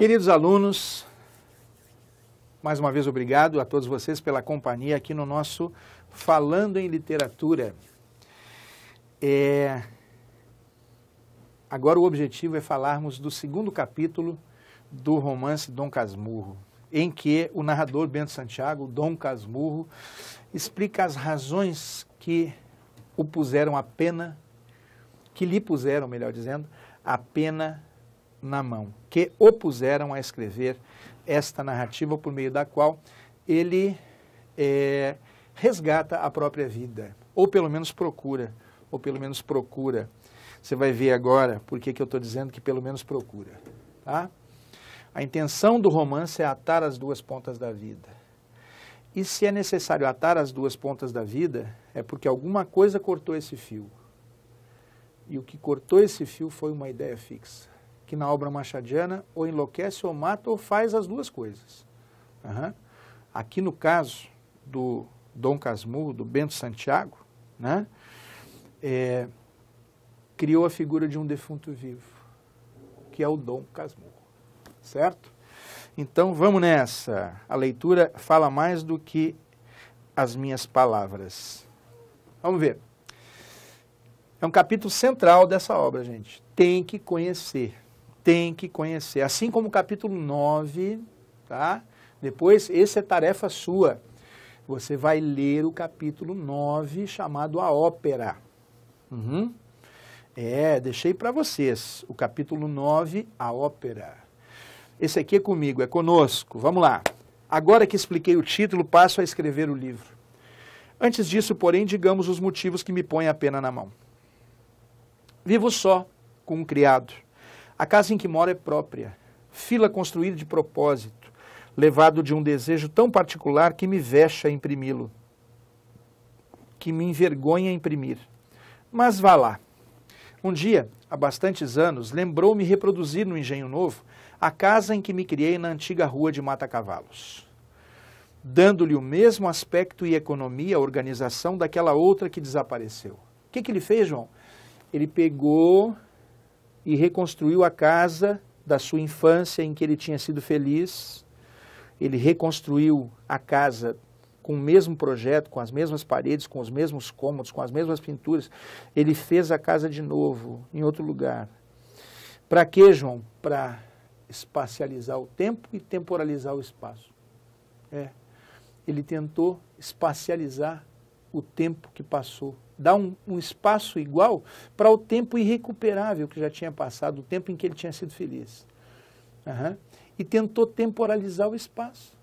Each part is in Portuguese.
Queridos alunos, mais uma vez obrigado a todos vocês pela companhia aqui no nosso Falando em Literatura. Agora o objetivo é falarmos do segundo capítulo do romance Dom Casmurro, em que o narrador Bento Santiago, Dom Casmurro, explica as razões que o puseram a pena, que lhe puseram, melhor dizendo, a pena na mão, que o puseram a escrever esta narrativa por meio da qual ele resgata a própria vida, ou pelo menos procura. Você vai ver agora por que eu estou dizendo que pelo menos procura. Tá? A intenção do romance é atar as duas pontas da vida. E se é necessário atar as duas pontas da vida, é porque alguma coisa cortou esse fio. E o que cortou esse fio foi uma ideia fixa, que na obra machadiana ou enlouquece ou mata ou faz as duas coisas. Aqui no caso do Dom Casmurro, do Bento Santiago, né, criou a figura de um defunto vivo, que é o Dom Casmurro, certo? Então vamos nessa. A leitura fala mais do que as minhas palavras. Vamos ver. É um capítulo central dessa obra, gente. Tem que conhecer. Assim como o capítulo 9, tá? Depois, essa é tarefa sua. Você vai ler o capítulo 9, chamado A Ópera. Deixei para vocês. O capítulo 9, A Ópera. Esse aqui é comigo, é conosco. Vamos lá. Agora que expliquei o título, passo a escrever o livro. Antes disso, porém, digamos os motivos que me põem a pena na mão. Vivo só, com um criado. A casa em que moro é própria. Fila construída de propósito, levado de um desejo tão particular que me vexa a imprimi-lo, que me envergonha imprimir. Mas vá lá. Um dia, há bastantes anos, lembrou-me reproduzir no Engenho Novo a casa em que me criei na antiga rua de Mata-Cavalos, dando-lhe o mesmo aspecto e economia, organização daquela outra que desapareceu. O que ele fez, João? Ele pegou e reconstruiu a casa da sua infância em que ele tinha sido feliz. Ele reconstruiu a casa com o mesmo projeto, com as mesmas paredes, com os mesmos cômodos, com as mesmas pinturas. Ele fez a casa de novo, em outro lugar. Para quê, João? Para espacializar o tempo e temporalizar o espaço. Ele tentou espacializar o tempo que passou. Dar um espaço igual para o tempo irrecuperável que já tinha passado, o tempo em que ele tinha sido feliz. E tentou temporalizar o espaço.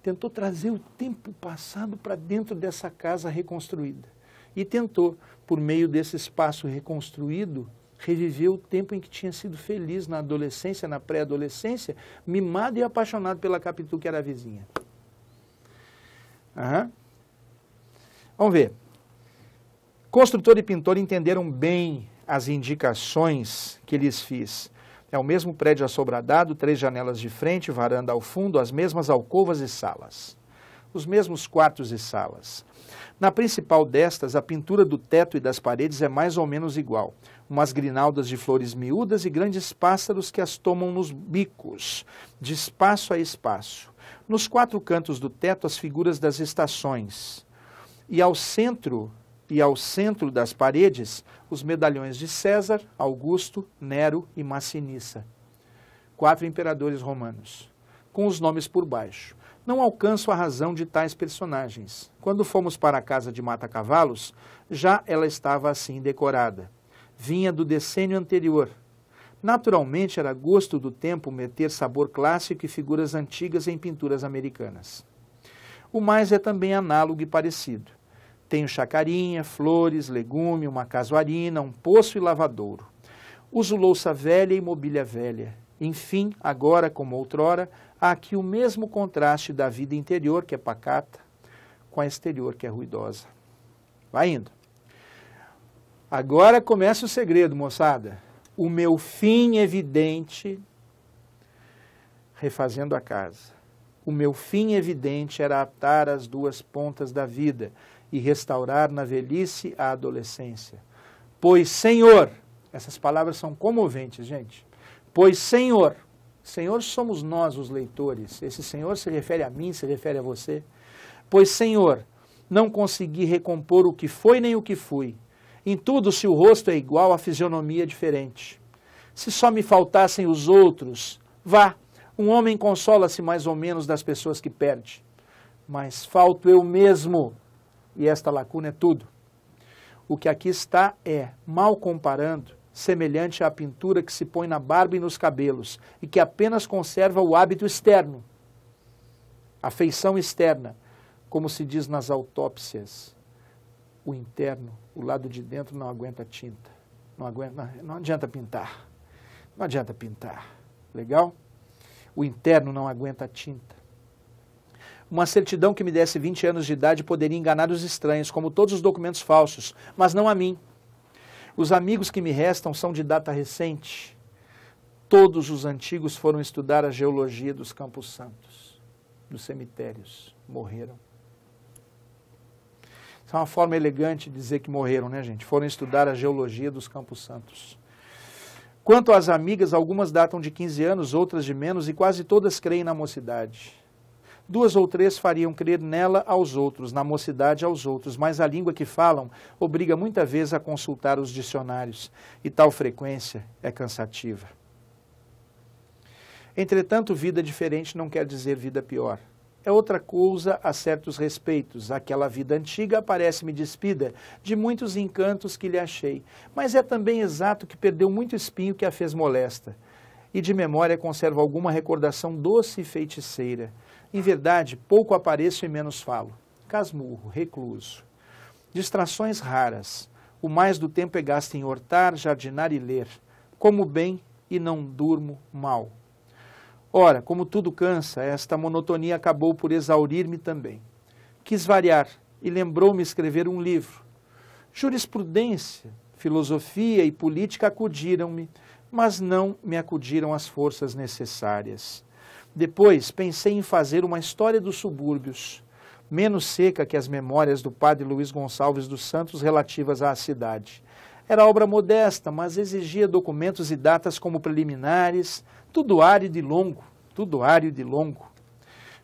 Tentou trazer o tempo passado para dentro dessa casa reconstruída. E tentou, por meio desse espaço reconstruído, reviver o tempo em que tinha sido feliz na adolescência, na pré-adolescência, mimado e apaixonado pela Capitu, que era a vizinha. Vamos ver. Construtor e pintor entenderam bem as indicações que lhes fiz. É o mesmo prédio assobradado, 3 janelas de frente, varanda ao fundo, as mesmas alcovas e salas. Os mesmos quartos e salas. Na principal destas, a pintura do teto e das paredes é mais ou menos igual. Umas grinaldas de flores miúdas e grandes pássaros que as tomam nos bicos, de espaço a espaço. Nos 4 cantos do teto, as figuras das estações. E ao centro das paredes, os medalhões de César, Augusto, Nero e Massinissa. 4 imperadores romanos, com os nomes por baixo. Não alcanço a razão de tais personagens. Quando fomos para a casa de Mata-Cavalos, já ela estava assim decorada. Vinha do decênio anterior. Naturalmente era gosto do tempo meter sabor clássico e figuras antigas em pinturas americanas. O mais é também análogo e parecido. Tenho chacarinha, flores, legume, uma casuarina, um poço e lavadouro. Uso louça velha e mobília velha. Enfim, agora como outrora, há aqui o mesmo contraste da vida interior, que é pacata, com a exterior, que é ruidosa. Vai indo. Agora começa o segredo, moçada. O meu fim evidente, refazendo a casa. O meu fim evidente era atar as duas pontas da vida e restaurar na velhice a adolescência. Pois, Senhor, essas palavras são comoventes, gente. Pois, Senhor, Senhor somos nós os leitores. Esse Senhor se refere a mim, se refere a você. Pois, Senhor, não consegui recompor o que foi nem o que fui. Em tudo, se o rosto é igual, a fisionomia é diferente. Se só me faltassem os outros, vá, um homem consola-se mais ou menos das pessoas que perde. Mas falto eu mesmo, e esta lacuna é tudo. O que aqui está é, mal comparando, semelhante à pintura que se põe na barba e nos cabelos, e que apenas conserva o hábito externo, a feição externa, como se diz nas autópsias. O interno, o lado de dentro não aguenta tinta, não adianta pintar, não adianta pintar, legal? O interno não aguenta tinta. Uma certidão que me desse 20 anos de idade poderia enganar os estranhos, como todos os documentos falsos, mas não a mim. Os amigos que me restam são de data recente. Todos os antigos foram estudar a geologia dos Campos Santos, dos cemitérios. Morreram. Isso é uma forma elegante de dizer que morreram, né, gente? Foram estudar a geologia dos Campos Santos. Quanto às amigas, algumas datam de 15 anos, outras de menos, e quase todas creem na mocidade. 2 ou 3 fariam crer nela aos outros, na mocidade aos outros, mas a língua que falam obriga muitas vezes a consultar os dicionários, e tal frequência é cansativa. Entretanto, vida diferente não quer dizer vida pior. É outra coisa a certos respeitos. Aquela vida antiga parece-me despida de muitos encantos que lhe achei, mas é também exato que perdeu muito espinho que a fez molesta, e de memória conserva alguma recordação doce e feiticeira. Em verdade, pouco apareço e menos falo. Casmurro, recluso. Distrações raras. O mais do tempo é gasto em hortar, jardinar e ler. Como bem e não durmo mal. Ora, como tudo cansa, esta monotonia acabou por exaurir-me também. Quis variar e lembrou-me escrever um livro. Jurisprudência, filosofia e política acudiram-me, mas não me acudiram as forças necessárias. Depois pensei em fazer uma história dos subúrbios, menos seca que as memórias do padre Luiz Gonçalves dos Santos relativas à cidade. Era obra modesta, mas exigia documentos e datas como preliminares, tudo árido e longo, tudo árido e longo.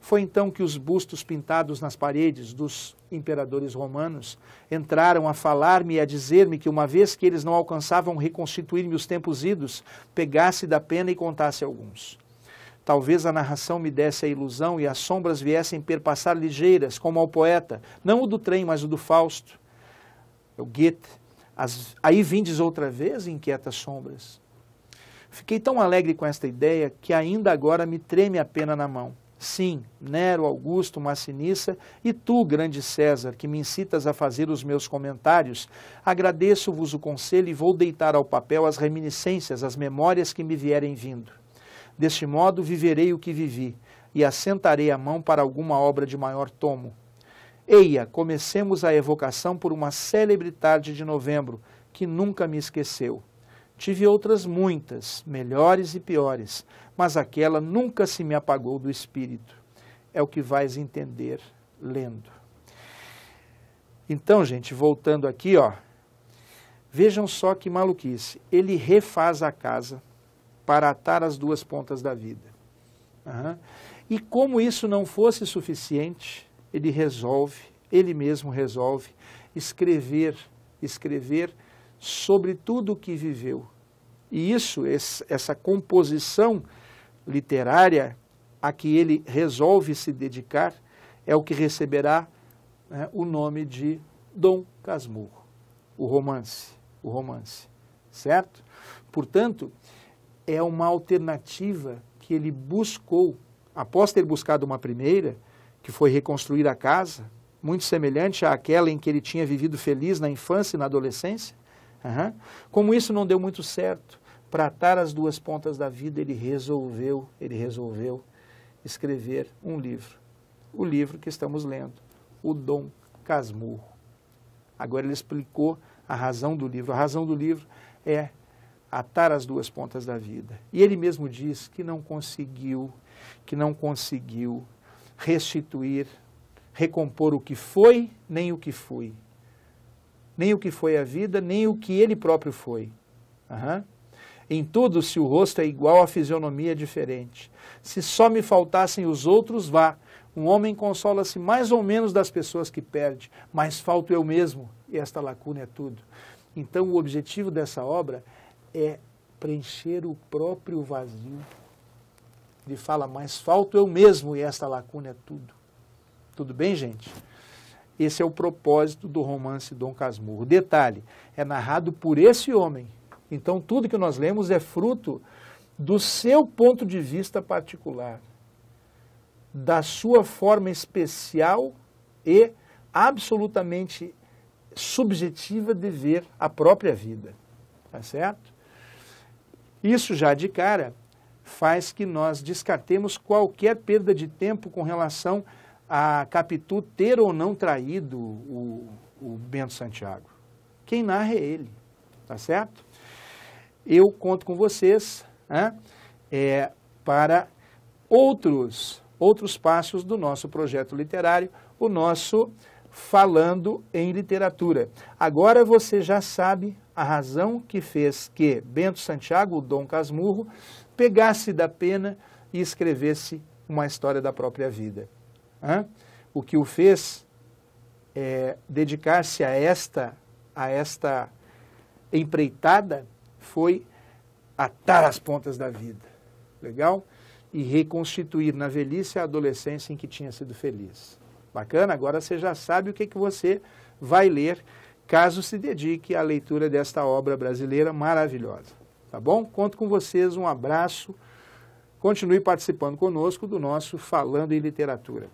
Foi então que os bustos pintados nas paredes dos imperadores romanos entraram a falar-me e a dizer-me que, uma vez que eles não alcançavam reconstituir-me os tempos idos, pegasse da pena e contasse alguns. Talvez a narração me desse a ilusão e as sombras viessem perpassar ligeiras, como ao poeta, não o do trem, mas o do Fausto, o Goethe. Aí vindes outra vez, inquietas sombras. Fiquei tão alegre com esta ideia que ainda agora me treme a pena na mão. Sim, Nero, Augusto, Massinissa e tu, grande César, que me incitas a fazer os meus comentários, agradeço-vos o conselho e vou deitar ao papel as reminiscências, as memórias que me vierem vindo. Deste modo, viverei o que vivi, e assentarei a mão para alguma obra de maior tomo. Eia, comecemos a evocação por uma célebre tarde de novembro, que nunca me esqueceu. Tive outras muitas, melhores e piores, mas aquela nunca se me apagou do espírito. É o que vais entender lendo. Então, gente, voltando aqui, ó, vejam só que maluquice. Ele refaz a casa para atar as 2 pontas da vida. E como isso não fosse suficiente, ele mesmo resolve escrever sobre tudo o que viveu. E essa composição literária a que ele resolve se dedicar, é o que receberá, né, o nome de Dom Casmurro, o romance, certo? Portanto, é uma alternativa que ele buscou, após ter buscado uma primeira, que foi reconstruir a casa, muito semelhante àquela em que ele tinha vivido feliz na infância e na adolescência. Como isso não deu muito certo, para atar as 2 pontas da vida, ele resolveu escrever um livro. O livro que estamos lendo, o Dom Casmurro. Agora ele explicou a razão do livro. A razão do livro é atar as 2 pontas da vida. E ele mesmo diz que não conseguiu restituir, recompor o que foi, nem o que fui. Nem o que foi a vida, nem o que ele próprio foi. Em tudo, se o rosto é igual, a fisionomia é diferente. Se só me faltassem os outros, vá. Um homem consola-se mais ou menos das pessoas que perde, mas falto eu mesmo, e esta lacuna é tudo. Então, o objetivo dessa obra é preencher o próprio vazio. Ele fala, mas falto eu mesmo, e esta lacuna é tudo. Tudo bem, gente? Esse é o propósito do romance Dom Casmurro. Detalhe, é narrado por esse homem. Então, tudo que nós lemos é fruto do seu ponto de vista particular, da sua forma especial e absolutamente subjetiva de ver a própria vida. Tá certo? Isso já de cara faz que nós descartemos qualquer perda de tempo com relação a Capitu ter ou não traído o Bento Santiago. Quem narra é ele, tá certo? Eu conto com vocês, né, para outros passos do nosso projeto literário, o nosso Falando em Literatura. Agora você já sabe a razão que fez que Bento Santiago, o Dom Casmurro, pegasse da pena e escrevesse uma história da própria vida. O que o fez dedicar-se a esta empreitada foi atar as pontas da vida, legal? E reconstituir na velhice a adolescência em que tinha sido feliz. Bacana? Agora você já sabe o que você vai ler, caso se dedique à leitura desta obra brasileira maravilhosa. Tá bom? Conto com vocês, um abraço. Continue participando conosco do nosso Falando em Literatura.